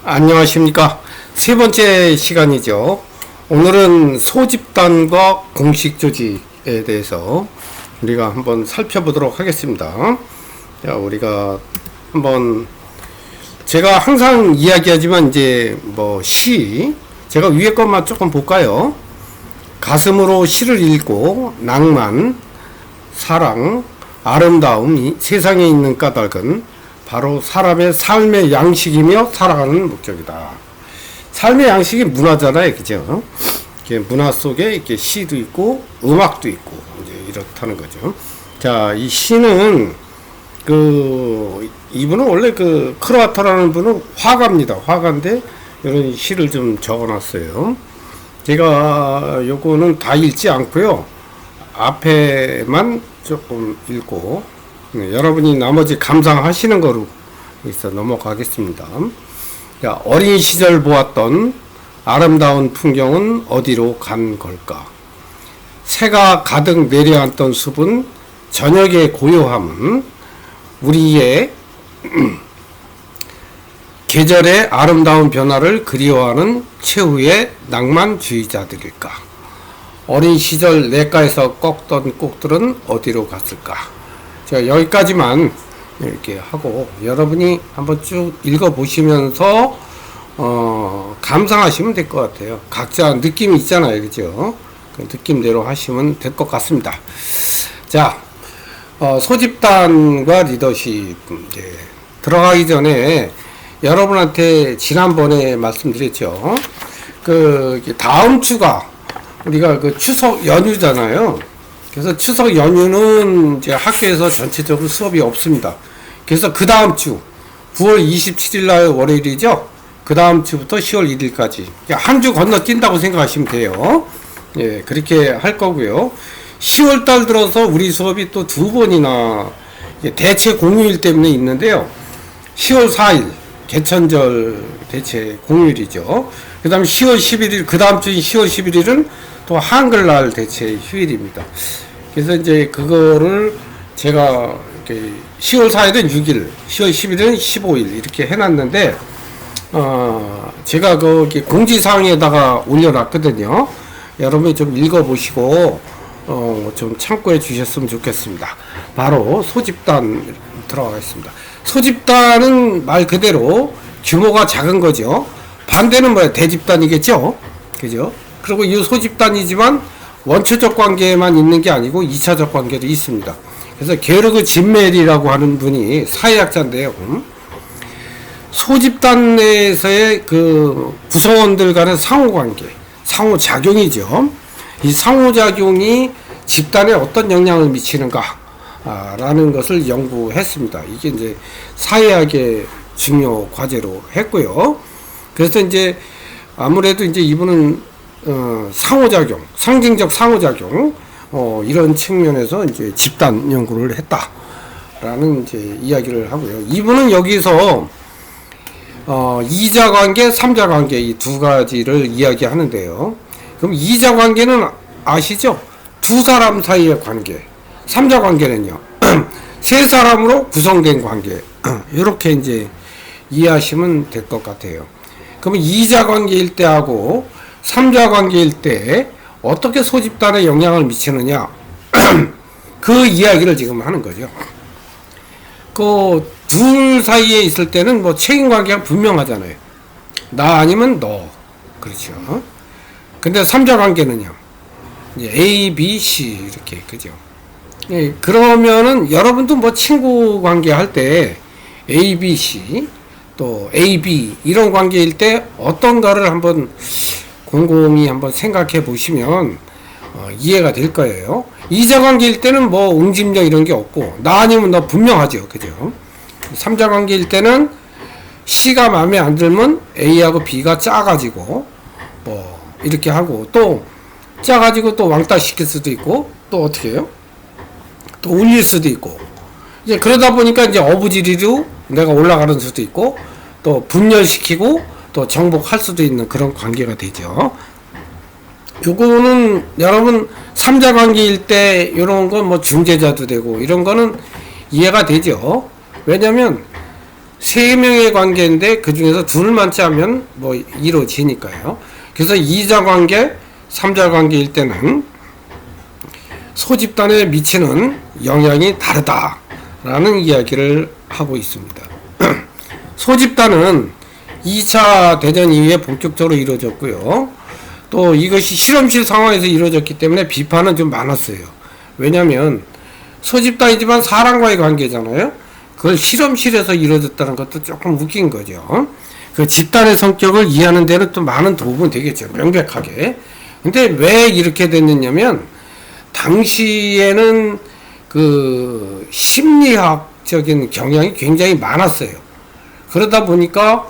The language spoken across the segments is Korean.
안녕하십니까. 세 번째 시간이죠. 오늘은 소집단과 공식 조직에 대해서 우리가 한번 살펴보도록 하겠습니다. 자, 우리가 한번 제가 항상 이야기하지만 이제 제가 위에 것만 조금 볼까요? 가슴으로 시를 읽고 낭만, 사랑, 아름다움이 세상에 있는 까닭은 바로 사람의 삶의 양식이며 살아가는 목적이다. 삶의 양식이 문화잖아요, 그죠? 문화 속에 이렇게 시도 있고 음악도 있고 이제 이렇다는 거죠. 자, 이 시는 이분은 원래 크로아타라는 분은 화가입니다. 화가인데 이런 시를 좀 적어놨어요. 제가 요거는 다 읽지 않고요. 앞에만 조금 읽고 여러분이 나머지 감상하시는 거로 있어 넘어가겠습니다. 자, 어린 시절 보았던 아름다운 풍경은 어디로 간 걸까? 새가 가득 내려앉던 숲은 저녁의 고요함은 우리의 계절의 아름다운 변화를 그리워하는 최후의 낭만주의자들일까? 어린 시절 냇가에서 꺾던 꽃들은 어디로 갔을까? 제가 여기까지만 이렇게 하고 여러분이 한번 쭉 읽어보시면서 감상하시면 될 것 같아요. 각자 느낌이 있잖아요, 그죠? 그 느낌대로 하시면 될 것 같습니다. 자, 소집단과 리더십 이제 들어가기 전에 여러분한테 지난번에 말씀드렸죠. 다음 주가 우리가 추석 연휴잖아요. 그래서 추석 연휴는 이제 학교에서 전체적으로 수업이 없습니다. 그래서 그 다음 주 9월 27일 날 월요일이죠. 그 다음 주부터 10월 1일까지 한 주 건너뛴다고 생각하시면 돼요. 예, 그렇게 할 거고요. 10월 달 들어서 우리 수업이 또 두 번이나 대체 공휴일 때문에 있는데요. 10월 4일 개천절 대체 공휴일이죠. 그 다음에 10월 11일 그 다음 주인 10월 11일은 또 한글날 대체 휴일입니다. 그래서 이제 그거를 제가 이렇게 10월 4일은 6일, 10월 11일은 15일 이렇게 해놨는데 제가 거기 공지사항에다가 올려놨거든요. 여러분이 좀 읽어보시고 좀 참고해 주셨으면 좋겠습니다. 바로 소집단 들어가겠습니다. 소집단은 말 그대로 규모가 작은 거죠. 반대는 뭐야? 대집단이겠죠? 그죠? 그리고 이 소집단이지만 원초적 관계만 있는 게 아니고 2차적 관계도 있습니다. 그래서 게르그 진멜이라고 하는 분이 사회학자인데요. 소집단 내에서의 구성원들 간의 상호관계, 상호작용이죠. 이 상호작용이 집단에 어떤 영향을 미치는가 라는 것을 연구했습니다. 이게 이제 사회학의 중요 과제로 했고요. 그래서 이제 아무래도 이제 이분은 상호작용, 상징적 상호작용, 이런 측면에서 이제 집단 연구를 했다라는 이제 이야기를 하고요. 이분은 여기서 2자 관계, 3자 관계 이 두 가지를 이야기하는데요. 그럼 2자 관계는 아시죠? 두 사람 사이의 관계. 3자 관계는요. 세 사람으로 구성된 관계. 이렇게 이제 이해하시면 될 것 같아요. 그러면 2자 관계일 때하고 3자 관계일 때 어떻게 소집단에 영향을 미치느냐 그 이야기를 지금 하는 거죠. 둘 사이에 있을 때는 책임 관계가 분명하잖아요. 나 아니면 너. 그렇죠. 근데 3자 관계는요. 이제 A, B, C 이렇게 그죠. 예, 그러면은 여러분도 친구 관계 할 때 A, B, C 또 A, B 이런 관계일 때 어떤가를 한번 곰곰이 한번 생각해 보시면 이해가 될 거예요. 2자 관계일 때는 응집력 이런 게 없고 나 아니면 너 분명하죠. 그죠? 3자 관계일 때는 C가 마음에 안 들면 A하고 B가 짜가지고 이렇게 하고 또 짜가지고 또 왕따 시킬 수도 있고 또 어떻게 해요? 또 울릴 수도 있고 이제 그러다 보니까 이제 어부지리로 내가 올라가는 수도 있고 또 분열시키고 또 정복할 수도 있는 그런 관계가 되죠. 요거는 여러분 3자 관계일 때 이런 건 중재자도 되고 이런 거는 이해가 되죠. 왜냐면 3명의 관계인데 그 중에서 둘만 짜면 뭐 이루어지니까요. 그래서 2자 관계, 3자 관계일 때는 소집단에 미치는 영향이 다르다라는 이야기를 하고 있습니다. 소집단은 2차 대전 이후에 본격적으로 이루어졌고요. 또 이것이 실험실 상황에서 이루어졌기 때문에 비판은 좀 많았어요. 왜냐하면 소집단이지만 사람과의 관계잖아요. 그걸 실험실에서 이루어졌다는 것도 조금 웃긴 거죠. 그 집단의 성격을 이해하는 데는 또 많은 도움은 되겠죠. 명백하게. 근데 왜 이렇게 됐느냐면 당시에는 그 심리학적인 경향이 굉장히 많았어요. 그러다 보니까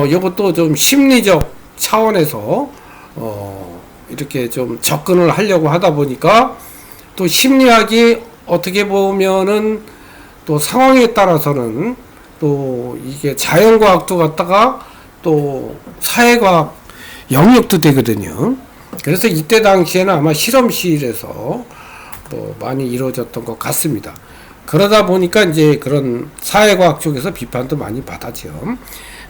이것도 좀 심리적 차원에서 이렇게 좀 접근을 하려고 하다 보니까 또 심리학이 어떻게 보면은 또 상황에 따라서는 또 이게 자연과학도 갖다가 또 사회과학 영역도 되거든요. 그래서 이때 당시에는 아마 실험실에서 뭐 많이 이루어졌던 것 같습니다. 그러다 보니까 이제 그런 사회과학 쪽에서 비판도 많이 받았죠.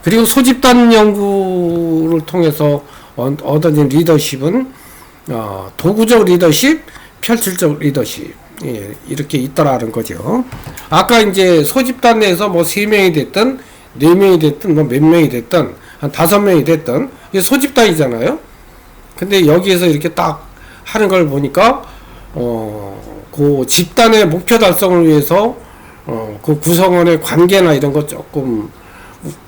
그리고 소집단 연구를 통해서 얻어진 리더십은 도구적 리더십, 편출적 리더십, 예, 이렇게 있더라는 거죠. 아까 이제 소집단 내에서 뭐 3명이 됐든 4명이 됐든 뭐 몇 명이 됐든 한 5명이 됐든 이게 소집단이잖아요. 근데 여기에서 이렇게 딱 하는 걸 보니까 그 집단의 목표 달성을 위해서 그 구성원의 관계나 이런 거 조금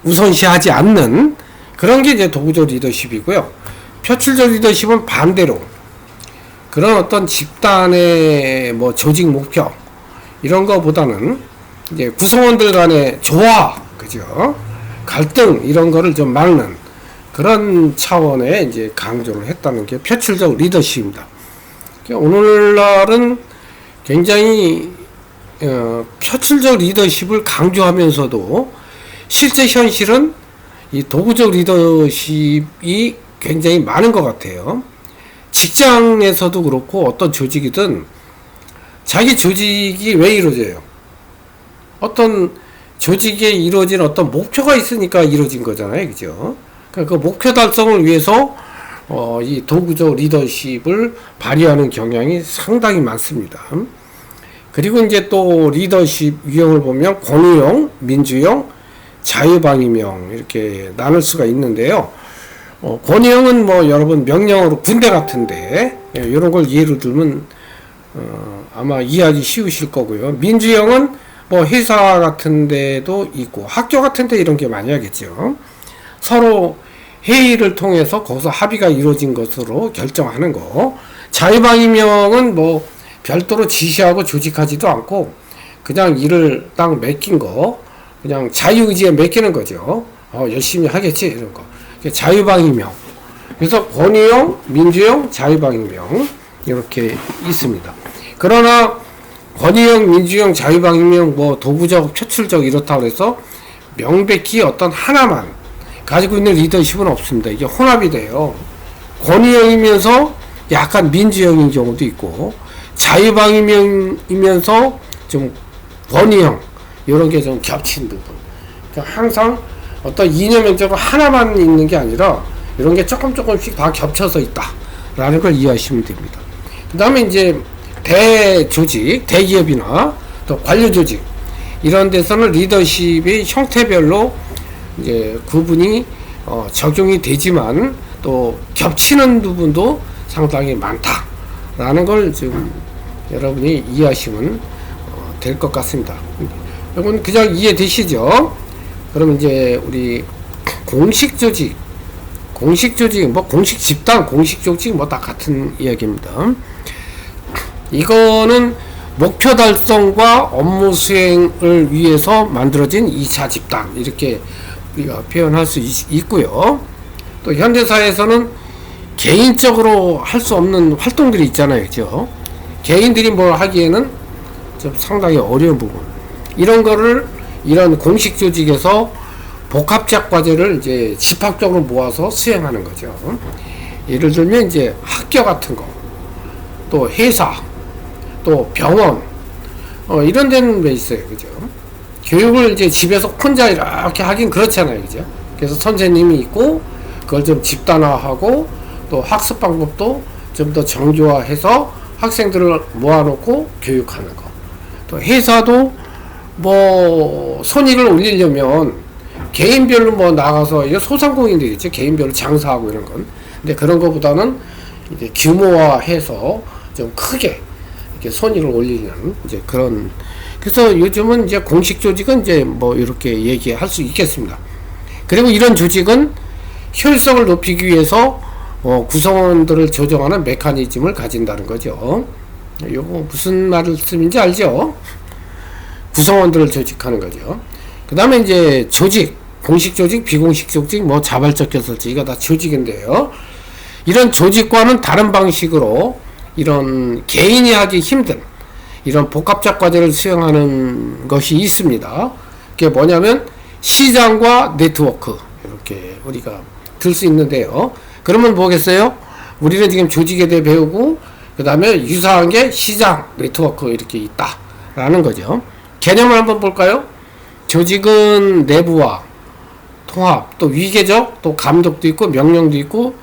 우선시하지 않는 그런 게 이제 도구적 리더십이고요. 표출적 리더십은 반대로 그런 어떤 집단의 뭐 조직 목표 이런 거보다는 이제 구성원들 간의 조화, 그죠? 갈등 이런 거를 좀 막는 그런 차원의 이제 강조를 했다는 게 표출적 리더십입니다. 오늘날은 굉장히 표출적 리더십을 강조하면서도 실제 현실은 이 도구적 리더십이 굉장히 많은 것 같아요. 직장에서도 그렇고 어떤 조직이든 자기 조직이 왜 이루어져요? 어떤 조직에 이루어진 어떤 목표가 있으니까 이루어진 거잖아요. 그죠? 그러니까 그 목표 달성을 위해서 이 도구적 리더십을 발휘하는 경향이 상당히 많습니다. 그리고 이제 또 리더십 유형을 보면 권위형, 민주형, 자유방위형 이렇게 나눌 수가 있는데요. 권위형은 뭐 여러분 명령으로 군대 같은데 이런 걸 예로 들면 아마 이해하기 쉬우실 거고요. 민주형은 뭐 회사 같은 데도 있고 학교 같은 데 이런 게 많이 하겠죠. 서로 회의를 통해서 거기서 합의가 이루어진 것으로 결정하는 거. 자유방위형은 뭐 별도로 지시하고 조직하지도 않고 그냥 일을 딱 맡긴 거 그냥 자유의지에 맡기는 거죠. 열심히 하겠지 이런 거. 자유방위형. 그래서 권위형, 민주형, 자유방위형 이렇게 있습니다. 그러나 권위형, 민주형, 자유방위형 뭐 도구적, 표출적 이렇다고 해서 명백히 어떤 하나만 가지고 있는 리더십은 없습니다. 이게 혼합이 돼요. 권위형이면서 약간 민주형인 경우도 있고 자유방위형이면서 좀 권위형 이런 게 좀 겹친 부분. 그러니까 항상 어떤 이념적으로 하나만 있는 게 아니라 이런 게 조금씩 다 겹쳐서 있다라는 걸 이해하시면 됩니다. 그 다음에 이제 대조직, 대기업이나 또 관료조직 이런 데서는 리더십의 형태별로 이제 구분이 적용이 되지만 또 겹치는 부분도 상당히 많다라는 걸 좀 여러분이 이해하시면 될 것 같습니다. 여러분 그냥 이해되시죠? 그럼 이제 우리 공식 조직, 뭐 공식 집단, 공식 조직 뭐 다 같은 이야기입니다. 이거는 목표 달성과 업무 수행을 위해서 만들어진 2차 집단 이렇게 우리가 표현할 수 있고요. 또 현대사회에서는 개인적으로 할 수 없는 활동들이 있잖아요. 그죠? 개인들이 뭘 하기에는 좀 상당히 어려운 부분. 이런 거를 이런 공식 조직에서 복합적 과제를 이제 집합적으로 모아서 수행하는 거죠. 예를 들면 이제 학교 같은 거, 또 회사, 또 병원, 이런 데는 왜 있어요? 그죠? 교육을 이제 집에서 혼자 이렇게 하긴 그렇잖아요. 그죠? 그래서 선생님이 있고, 그걸 좀 집단화하고, 또 학습 방법도 좀 더 정교화해서 학생들을 모아놓고 교육하는 거. 또 회사도 뭐, 손익을 올리려면 개인별로 뭐 나가서, 이게 소상공인 되겠죠. 개인별로 장사하고 이런 건. 근데 그런 것보다는 이제 규모화해서 좀 크게 이렇게 손익을 올리는 이제 그런. 그래서 요즘은 이제 공식 조직은 이제 뭐 이렇게 얘기할 수 있겠습니다. 그리고 이런 조직은 효율성을 높이기 위해서 구성원들을 조정하는 메커니즘을 가진다는 거죠. 요거 무슨 말씀인지 알죠? 구성원들을 조직하는 거죠. 그 다음에 이제 조직, 공식 조직, 비공식 조직, 뭐 자발적 결설제, 이거 다 조직인데요. 이런 조직과는 다른 방식으로 이런 개인이 하기 힘든 이런 복합적 과제를 수행하는 것이 있습니다. 그게 뭐냐면 시장과 네트워크, 이렇게 우리가 들 수 있는데요. 그러면 뭐겠어요? 우리는 지금 조직에 대해 배우고, 그 다음에 유사한 게 시장, 네트워크 이렇게 있다라는 거죠. 개념을 한번 볼까요? 조직은 내부와 통합, 또 위계적, 또 감독도 있고 명령도 있고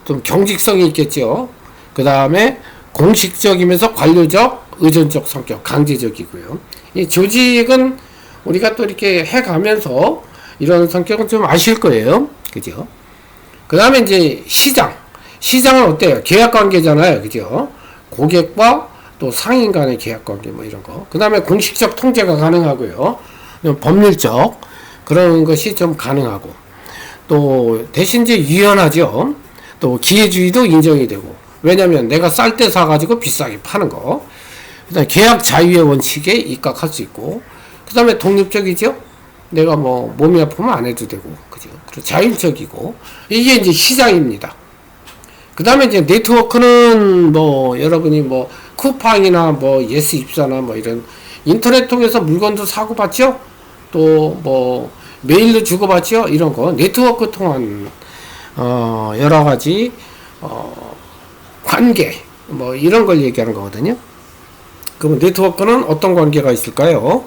좀 경직성이 있겠죠. 그 다음에 공식적이면서 관료적, 의존적 성격, 강제적이고요. 이 조직은 우리가 또 이렇게 해가면서 이런 성격은 좀 아실 거예요. 그죠? 그 다음에 이제 시장은 어때요? 계약관계잖아요. 그죠? 고객과 또 상인 간의 계약관계 뭐 이런 거. 그 다음에 공식적 통제가 가능하고요. 법률적 그런 것이 좀 가능하고, 또 대신 이제 유연하죠. 또 기회주의도 인정이 되고, 왜냐면 내가 쌀 때 사가지고 비싸게 파는 거. 그 다음에 계약 자유의 원칙에 입각할 수 있고, 그 다음에 독립적이죠. 내가 뭐 몸이 아프면 안 해도 되고, 그죠? 그리고 자율적이고, 이게 이제 시장입니다. 그 다음에 이제 네트워크는 뭐 여러분이 뭐 쿠팡이나 뭐 예스24나 뭐 이런 인터넷 통해서 물건도 사고 받죠. 또 뭐 메일도 주고 받죠. 이런 거 네트워크 통한 여러 가지 관계 뭐 이런 걸 얘기하는 거거든요. 그럼 네트워크는 어떤 관계가 있을까요?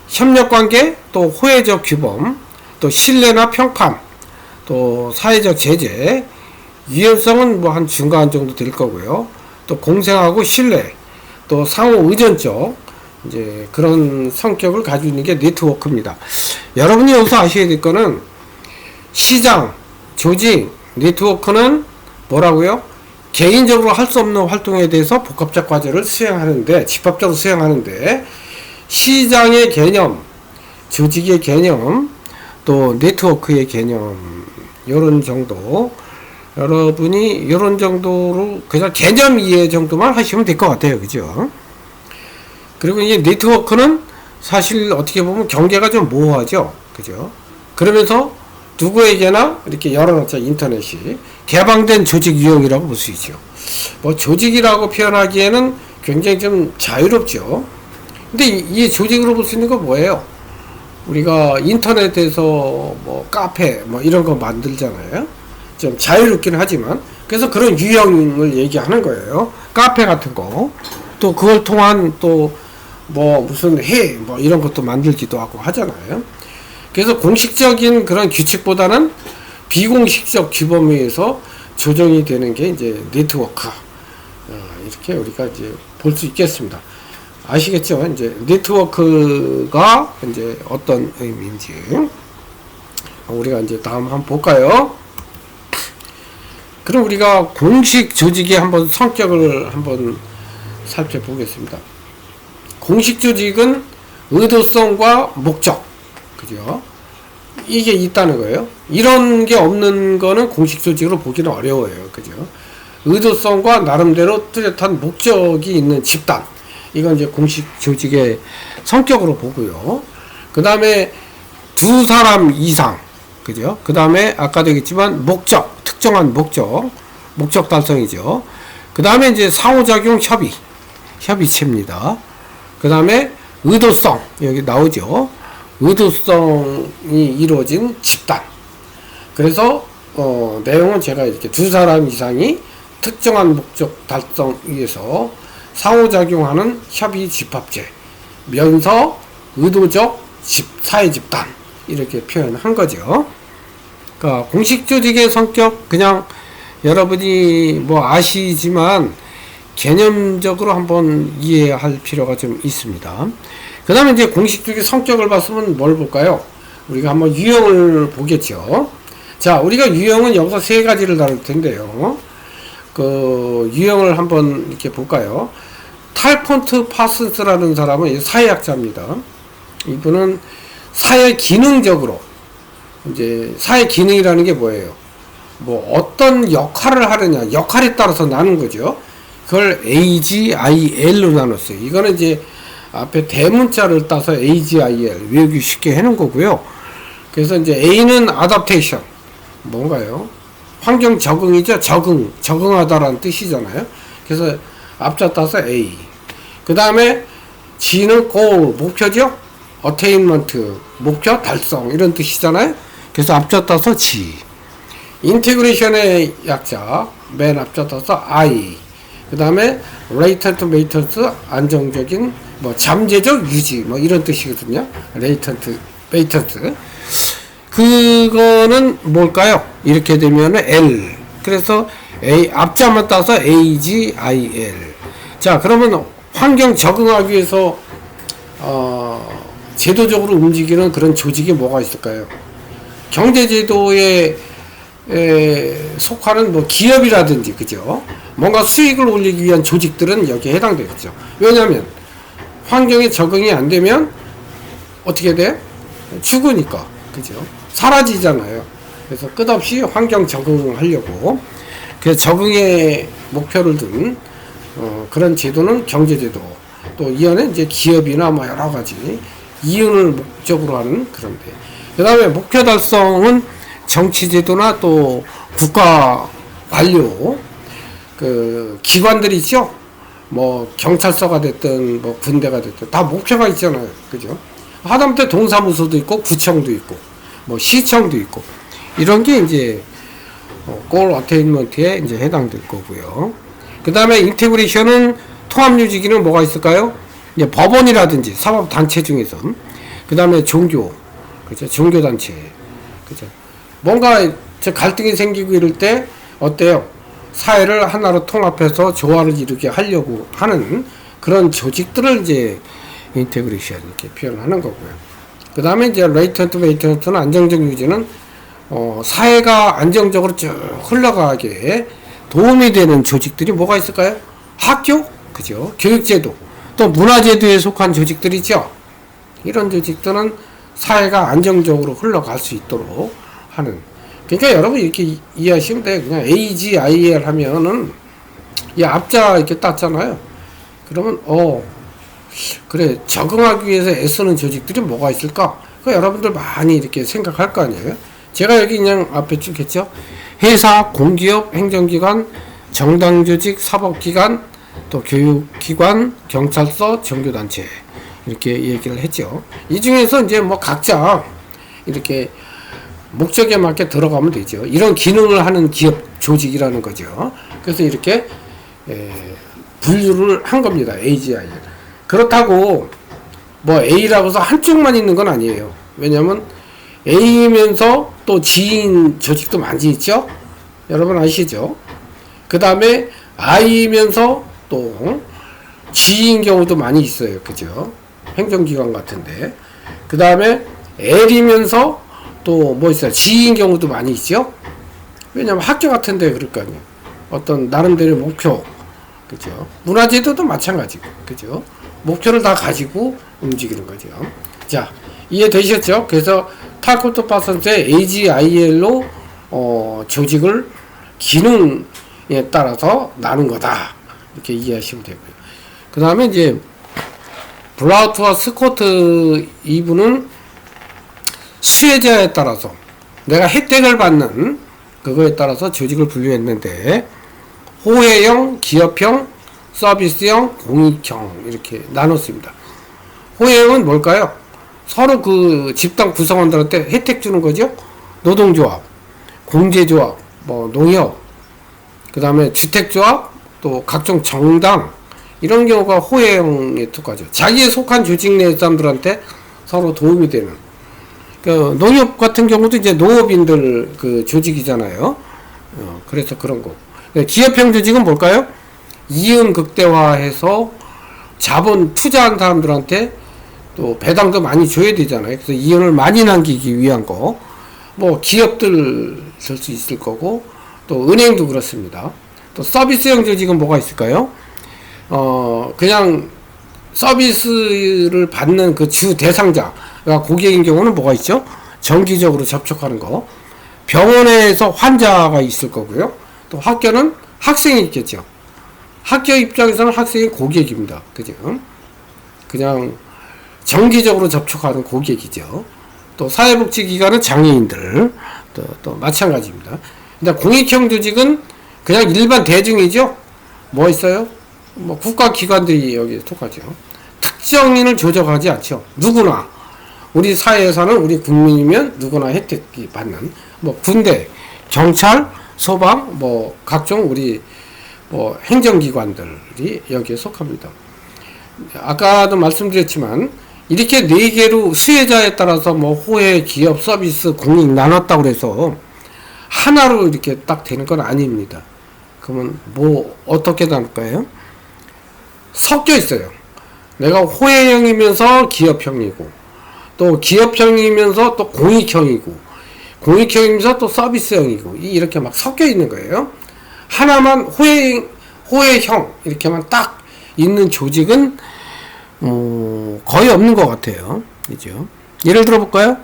협력 관계, 또 호혜적 규범, 또 신뢰나 평판, 또 사회적 제재, 유연성은 뭐 한 중간 정도 될 거고요. 또 공생하고 신뢰, 또 상호 의존적 이제 그런 성격을 가지고 있는 게 네트워크입니다. 여러분이 여기서 아셔야 될 거는 시장, 조직, 네트워크는 뭐라고요? 개인적으로 할 수 없는 활동에 대해서 복합적 과제를 수행하는데, 집합적으로 수행하는데, 시장의 개념, 조직의 개념, 또 네트워크의 개념, 요런 정도, 여러분이 요런 정도로 그냥 개념 이해 정도만 하시면 될 것 같아요. 그죠? 그리고 이제 네트워크는 사실 어떻게 보면 경계가 좀 모호하죠. 그죠? 그러면서 누구에게나 이렇게 열어놓자, 인터넷이 개방된 조직 유형이라고 볼 수 있죠. 뭐 조직이라고 표현하기에는 굉장히 좀 자유롭죠. 근데 이 조직으로 볼 수 있는 건 뭐예요? 우리가 인터넷에서 뭐 카페 뭐 이런 거 만들잖아요. 좀 자유롭긴 하지만, 그래서 그런 유형을 얘기하는 거예요. 카페 같은 거, 또 그걸 통한 또 뭐 무슨 뭐 이런 것도 만들기도 하고 하잖아요. 그래서 공식적인 그런 규칙보다는 비공식적 규범에 의해서 조정이 되는 게 이제 네트워크. 이렇게 우리가 이제 볼 수 있겠습니다. 아시겠죠? 이제 네트워크가 이제 어떤 의미인지. 우리가 이제 다음 한번 볼까요? 그럼 우리가 공식 조직의 한번 성격을 한번 살펴보겠습니다. 공식 조직은 의도성과 목적, 그죠? 이게 있다는 거예요. 이런 게 없는 거는 공식 조직으로 보기는 어려워요. 그죠? 의도성과 나름대로 뚜렷한 목적이 있는 집단. 이건 이제 공식 조직의 성격으로 보고요. 그 다음에 두 사람 이상, 그죠? 그 다음에 아까도 얘기했지만 목적, 특정한 목적 달성이죠. 그 다음에 이제 상호작용 협의체입니다. 그 다음에 의도성, 여기 나오죠. 의도성이 이루어진 집단. 그래서 내용은 제가 이렇게 두 사람 이상이 특정한 목적 달성 위해서 상호작용하는 협의 집합체 면서 의도적 사회 집단 이렇게 표현한 거죠. 그러니까 공식 조직의 성격 그냥 여러분이 뭐 아시지만 개념적으로 한번 이해할 필요가 좀 있습니다. 그 다음에 이제 공식 조직 성격을 봤으면 뭘 볼까요? 우리가 한번 유형을 보겠죠. 자, 우리가 유형은 여기서 세 가지를 다룰 텐데요. 그 유형을 한번 이렇게 볼까요? 탈폰트 파슨스라는 사람은 사회학자입니다. 이분은 사회 기능적으로 이제 사회 기능이라는 게 뭐예요? 뭐 어떤 역할을 하느냐, 역할에 따라서 나눈 거죠. 그걸 AGIL로 나눴어요. 이거는 이제 앞에 대문자를 따서 AGIL 외우기 쉽게 해놓은 거고요. 그래서 이제 A는 adaptation 뭔가요? 환경 적응이죠. 적응하다라는 뜻이잖아요. 그래서 앞자 따서 A. 그 다음에 G는 goal 목표죠. attainment 목표 달성 이런 뜻이잖아요. 그래서 앞자 따서 G. 인테그레이션의 약자 맨 앞자 따서 I. 그 다음에 latent maintenance 안정적인 뭐 잠재적 유지 뭐 이런 뜻이거든요. latent maintenance 그거는 뭘까요? 이렇게 되면은 L. 그래서 A 앞자만 따서 AGIL. 자, 그러면 환경 적응하기 위해서 제도적으로 움직이는 그런 조직이 뭐가 있을까요? 경제제도에 속하는 뭐 기업이라든지 그죠? 뭔가 수익을 올리기 위한 조직들은 여기에 해당되겠죠. 왜냐하면 환경에 적응이 안 되면 어떻게 돼? 죽으니까 그죠? 사라지잖아요. 그래서 끝없이 환경 적응하려고 그래서 적응의 목표를 둔 그런 제도는 경제제도. 또 이안에 이제 기업이나 뭐 여러 가지 이윤을 목적으로 하는 그런데. 그 다음에 목표 달성은 정치제도나 또 국가 관료 그 기관들이 있죠. 뭐 경찰서가 됐든 뭐 군대가 됐든 다 목표가 있잖아요. 그죠? 하다못해 동사무소도 있고 구청도 있고 뭐 시청도 있고 이런 게 이제 골 어테인먼트에 이제 해당될 거고요. 그 다음에 인테그레이션은 통합 유지기는 뭐가 있을까요? 이제 법원이라든지 사법 단체 중에서 그 다음에 종교 그죠? 종교 단체 그죠? 뭔가 갈등이 생기고 이럴 때 어때요? 사회를 하나로 통합해서 조화를 이루게 하려고 하는 그런 조직들을 이제 인테그레이션 이렇게 표현하는 거고요. 그 다음에 이제 레이턴트 메이턴트는 안정적 유지는 사회가 안정적으로 쭉 흘러가게 도움이 되는 조직들이 뭐가 있을까요? 학교, 그죠? 교육제도, 또 문화제도에 속한 조직들이죠. 이런 조직들은 사회가 안정적으로 흘러갈 수 있도록 하는. 그러니까 여러분 이렇게 이해하시면 돼요. 그냥 AGIL 하면은 이 앞자 이렇게 땄잖아요. 그러면 그래 적응하기 위해서 애쓰는 조직들이 뭐가 있을까? 그 여러분들 많이 이렇게 생각할 거 아니에요. 제가 여기 그냥 앞에 쭉 했죠. 회사, 공기업, 행정기관, 정당조직, 사법기관, 또 교육기관, 경찰서, 종교단체 이렇게 얘기를 했죠. 이 중에서 이제 뭐 각자 이렇게 목적에 맞게 들어가면 되죠. 이런 기능을 하는 기업 조직이라는 거죠. 그래서 이렇게 분류를 한 겁니다. AGI. 그렇다고 뭐 A라고 해서 한쪽만 있는 건 아니에요. 왜냐면 A이면서 또 G인 조직도 많이 있죠. 여러분 아시죠? 그 다음에 I면서 또 G인 경우도 많이 있어요. 그죠? 행정기관 같은데. 그 다음에 L이면서 또 뭐 있어요? G인 경우도 많이 있죠? 왜냐면 학교 같은데 그럴 거 아니에요. 어떤 나름대로 목표. 그죠? 문화제도도 마찬가지고. 그죠? 목표를 다 가지고 움직이는 거죠. 자, 이해되셨죠? 그래서 탈코트 파슨스의 AGIL로 조직을 기능에 따라서 나눈 거다. 이렇게 이해하시면 되고요. 그 다음에 이제 블라우트와 스코트 이분은 수혜자에 따라서 내가 혜택을 받는 그거에 따라서 조직을 분류했는데 호혜형, 기업형, 서비스형, 공익형 이렇게 나눴습니다. 호혜형은 뭘까요? 서로 그 집단 구성원들한테 혜택 주는 거죠. 노동조합, 공제조합, 뭐 농협, 그 다음에 주택조합, 또 각종 정당 이런 경우가 호혜형에 속하죠. 자기에 속한 조직 내 사람들한테 서로 도움이 되는. 그 농협 같은 경우도 이제 농업인들 그 조직이잖아요. 그래서 그런 거. 기업형 조직은 뭘까요? 이윤 극대화해서 자본 투자한 사람들한테 또 배당도 많이 줘야 되잖아요. 그래서 이윤을 많이 남기기 위한 거. 뭐 기업들 될 수 있을 거고 또 은행도 그렇습니다. 또 서비스형 조직은 뭐가 있을까요? 그냥 서비스를 받는 그 주 대상자가 고객인 경우는 뭐가 있죠? 정기적으로 접촉하는 거. 병원에서 환자가 있을 거고요. 또 학교는 학생이 있겠죠. 학교 입장에서는 학생이 고객입니다. 그죠? 그냥 정기적으로 접촉하는 고객이죠. 또 사회복지기관은 장애인들 또 마찬가지입니다. 근데 공익형 조직은 그냥 일반 대중이죠. 뭐 있어요? 뭐 국가기관들이 여기에 속하죠. 특정인을 조작하지 않죠. 누구나 우리 사회에 사는 우리 국민이면 누구나 혜택이 받는 뭐 군대, 경찰, 소방, 뭐 각종 우리 뭐 행정기관들이 여기에 속합니다. 아까도 말씀드렸지만 이렇게 네 개로 수혜자에 따라서 뭐 호혜, 기업, 서비스, 공익 나눴다고 해서 하나로 이렇게 딱 되는 건 아닙니다. 그러면 뭐 어떻게 나눌까요? 섞여 있어요. 내가 호혜형이면서 기업형이고 또 기업형이면서 또 공익형이고 공익형이면서 또 서비스형이고 이렇게 막 섞여 있는 거예요. 하나만 호혜형 이렇게만 딱 있는 조직은 거의 없는 것 같아요. 그죠? 예를 들어 볼까요?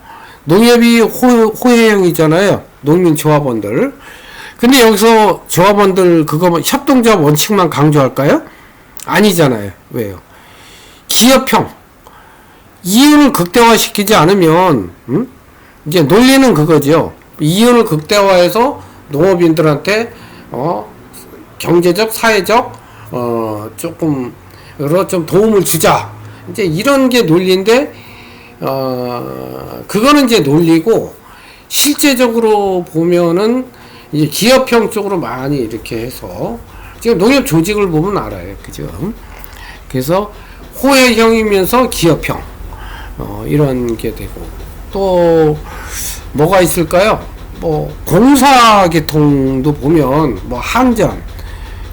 농협이 호혜형이잖아요. 농민조합원들. 근데 여기서 조합원들 그거 협동조합 원칙만 강조할까요? 아니잖아요. 왜요? 기업형. 이윤을 극대화시키지 않으면 이제 논리는 그거죠. 이윤을 극대화해서 농업인들한테 경제적, 사회적 조금 좀 도움을 주자. 이제 이런 게 논리인데 그거는 이제 논리고 실제적으로 보면은 이제 기업형 쪽으로 많이 이렇게 해서 지금 농협 조직을 보면 알아요. 그죠? 그래서 호혜형이면서 기업형 이런 게 되고 또 뭐가 있을까요? 뭐 공사계통도 보면 뭐 항전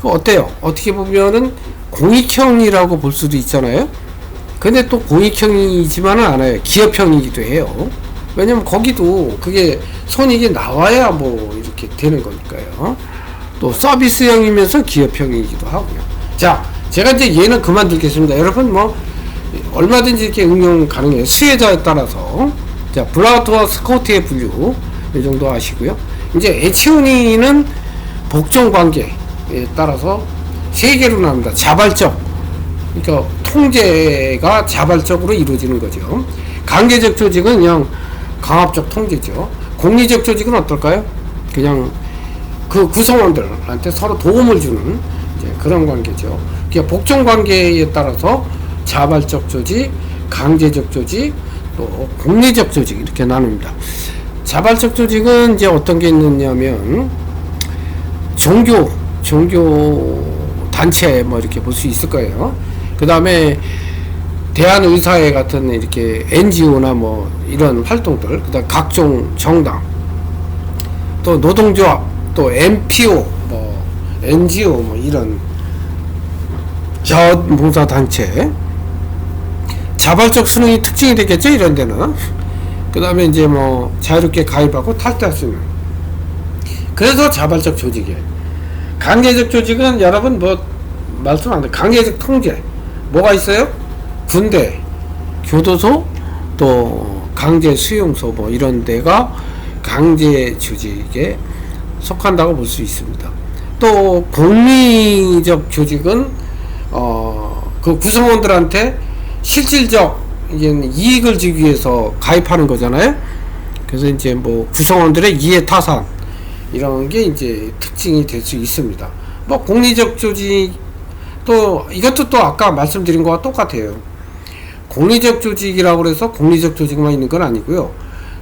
그 어때요? 어떻게 보면은 공익형이라고 볼 수도 있잖아요. 근데 또 공익형이지만은 않아요. 기업형이기도 해요. 왜냐면 거기도 그게 손익이 나와야 뭐 이렇게 되는 거니까요. 또 서비스형이면서 기업형이기도 하고요. 자, 제가 이제 얘는 그만두겠습니다. 여러분 뭐 얼마든지 이렇게 응용 가능해요. 수혜자에 따라서. 자, 블라우트와 스코트의 분류 이 정도 아시고요. 이제 에치오니는 복종 관계에 따라서 세 개로 나옵니다. 자발적, 그러니까 통제가 자발적으로 이루어지는 거죠. 강제적 조직은 그냥 강압적 통제죠. 공리적 조직은 어떨까요? 그냥 그 구성원들한테 서로 도움을 주는 이제 그런 관계죠. 그러니까 복종 관계에 따라서 자발적 조직, 강제적 조직, 또 공리적 조직 이렇게 나눕니다. 자발적 조직은 이제 어떤 게 있느냐면 종교 단체 뭐 이렇게 볼 수 있을 거예요. 그 다음에 대한의사회 같은 이렇게 NGO나 뭐 이런 활동들, 그 다음 각종 정당, 또 노동조합, 또 NPO, 뭐 NGO 뭐 이런 자원봉사단체, 자발적 수능이 특징이 되겠죠, 이런 데는. 그 다음에 이제 뭐 자유롭게 가입하고 탈퇴할 수 있는. 그래서 자발적 조직이에요. 강제적 조직은 여러분 뭐 말씀 안 돼. 강제적 통제 뭐가 있어요? 군대, 교도소, 또 강제 수용소 뭐 이런 데가 강제 조직에 속한다고 볼 수 있습니다. 또 공리적 조직은 그 구성원들한테 실질적 이익을 주기 위해서 가입하는 거잖아요. 그래서 이제 뭐 구성원들의 이해 타산 이런 게 이제 특징이 될 수 있습니다. 뭐 공리적 조직 또 이것도 또 아까 말씀드린 거와 똑같아요. 공리적 조직이라고 해서 공리적 조직만 있는 건 아니고요.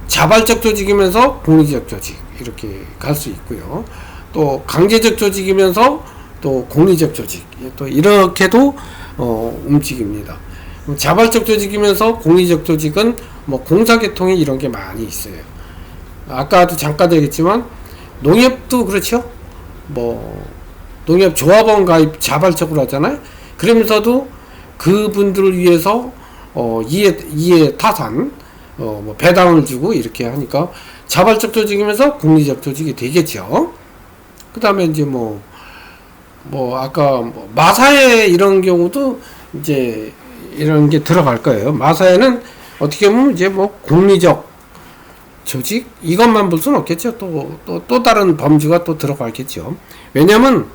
자발적 조직이면서 공리적 조직 이렇게 갈 수 있고요. 또 강제적 조직이면서 또 공리적 조직 또 이렇게도 움직입니다. 자발적 조직이면서 공리적 조직은 뭐 공사계통이 이런 게 많이 있어요. 아까도 잠깐 얘기했지만 농협도 그렇죠. 뭐 농협 조합원 가입 자발적으로 하잖아요. 그러면서도 그분들을 위해서 이해 타산 뭐 배당을 주고 이렇게 하니까 자발적 조직이면서 공리적 조직이 되겠죠. 그 다음에 이제 뭐 아까 뭐 마사회 이런 경우도 이제 이런 게 들어갈 거예요. 마사회는 어떻게 보면 이제 뭐 공리적 조직 이것만 볼 수는 없겠죠. 또 다른 범주가 또 들어가겠죠. 왜냐면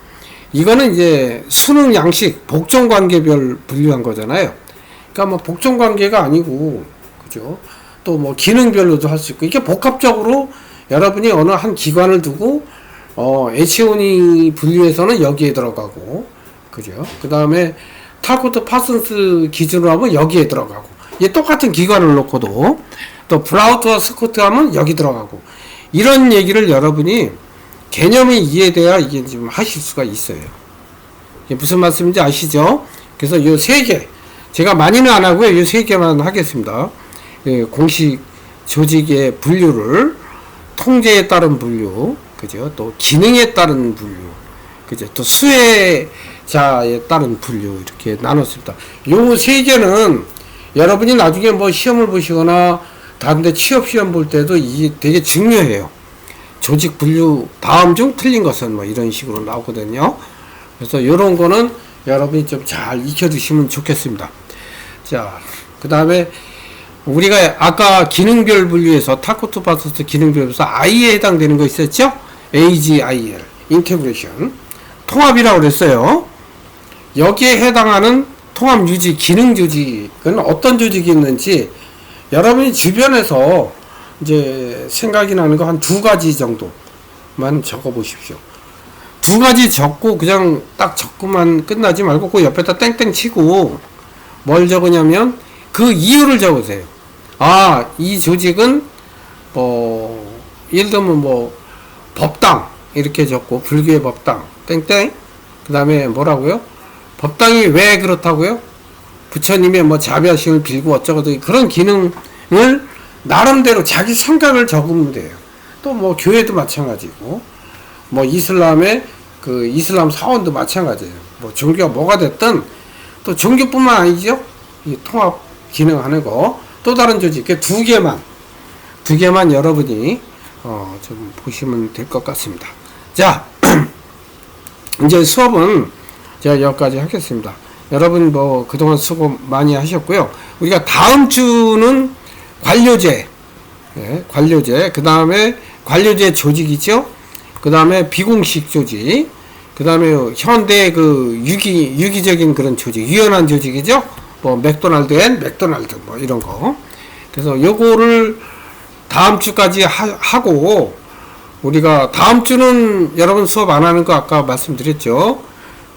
이거는 이제 수능 양식 복종 관계별 분류한 거잖아요. 그러니까 뭐 복종 관계가 아니고 그죠. 또 뭐 기능별로도 할 수 있고 이게 복합적으로 여러분이 어느 한 기관을 두고 에치오니 분류에서는 여기에 들어가고 그죠. 그 다음에 탈코트 파슨스 기준으로 하면 여기에 들어가고 이게 똑같은 기관을 놓고도 또 브라우트와 스코트 하면 여기 들어가고 이런 얘기를 여러분이 개념이 이해돼야 이게 좀 하실 수가 있어요. 이게 무슨 말씀인지 아시죠? 그래서 요 세 개 제가 많이는 안 하고요. 요 세 개만 하겠습니다. 공식 조직의 분류를 통제에 따른 분류, 그죠? 또 기능에 따른 분류, 그죠? 또 수혜자에 따른 분류 이렇게 나눴습니다. 요 세 개는 여러분이 나중에 뭐 시험을 보시거나 다른데 취업 시험 볼 때도 이게 되게 중요해요. 조직 분류 다음 중 틀린 것은 뭐 이런 식으로 나오거든요. 그래서 요런 거는 여러분이 좀 잘 익혀두시면 좋겠습니다. 자, 그 다음에 우리가 아까 기능별 분류에서 타코트 파서스 기능별에서 I에 해당되는 거 있었죠? AGIL, 인테그레이션, 통합이라고 그랬어요. 여기에 해당하는 통합 유지 기능 조직은 어떤 조직이 있는지 여러분이 주변에서 이제 생각이 나는 거 한 두 가지 정도만 적어 보십시오. 두 가지 적고 그냥 딱 적고만 끝나지 말고 그 옆에다 땡땡 치고 뭘 적으냐면 그 이유를 적으세요. 아, 이 조직은 예를 들면 뭐 법당 이렇게 적고 불교의 법당 땡땡 그 다음에 뭐라고요? 법당이 왜 그렇다고요? 부처님의 뭐 자비하심을 빌고 어쩌고 그런 기능을 나름대로 자기 생각을 적으면 돼요. 또 뭐 교회도 마찬가지고 뭐 이슬람의 그 이슬람 사원도 마찬가지예요. 뭐 종교가 뭐가 됐든 또 종교뿐만 아니죠. 이 통합 기능하는 거 또 다른 조직 두 개만 여러분이 좀 보시면 될 것 같습니다. 자, 이제 수업은 제가 여기까지 하겠습니다. 여러분 뭐 그동안 수고 많이 하셨고요. 우리가 다음 주는 관료제, 관료제, 그 다음에 관료제 조직이죠. 그 다음에 비공식 조직, 그 다음에 현대 그 유기적인 그런 조직, 유연한 조직이죠. 뭐 맥도날드 앤 맥도날드 뭐 이런 거. 그래서 요거를 다음 주까지 하고 우리가 다음 주는 여러분 수업 안 하는 거 아까 말씀드렸죠.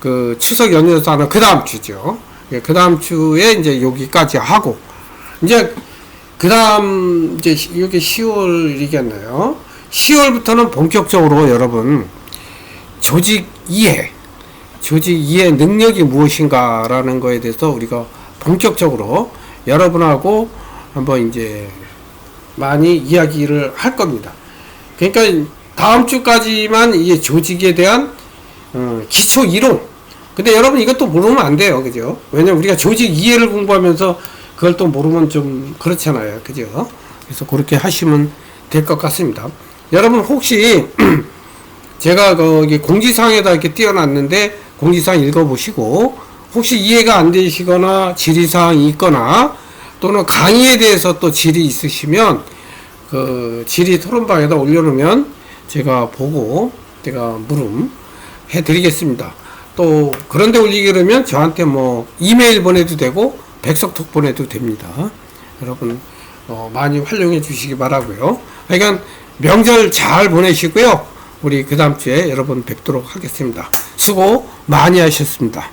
그 추석 연휴에서 하는 그 다음 주죠. 그 다음 주에 이제 여기까지 하고 이제 그 다음 이제 이게 10월이겠네요. 10월부터는 본격적으로 여러분 조직 이해 능력이 무엇인가라는 거에 대해서 우리가 본격적으로 여러분하고 한번 이제 많이 이야기를 할 겁니다. 그러니까 다음 주까지만 이게 조직에 대한 기초 이론. 근데 여러분 이것도 모르면 안 돼요. 그죠? 왜냐면 우리가 조직 이해를 공부하면서 그걸 또 모르면 좀 그렇잖아요. 그죠? 그래서 그렇게 하시면 될 것 같습니다. 여러분 혹시 제가 거기 공지사항에다 이렇게 띄워놨는데 공지사항 읽어보시고 혹시 이해가 안 되시거나 질의사항이 있거나 또는 강의에 대해서 또 질의 있으시면 그 질의 토론방에다 올려놓으면 제가 보고 제가 물음 해드리겠습니다. 또 그런데 올리게 그러면 저한테 뭐 이메일 보내도 되고 백석톡 보내도 됩니다. 여러분 많이 활용해 주시기 바라고요. 그러니까 명절 잘 보내시고요. 우리 그 다음 주에 여러분 뵙도록 하겠습니다. 수고 많이 하셨습니다.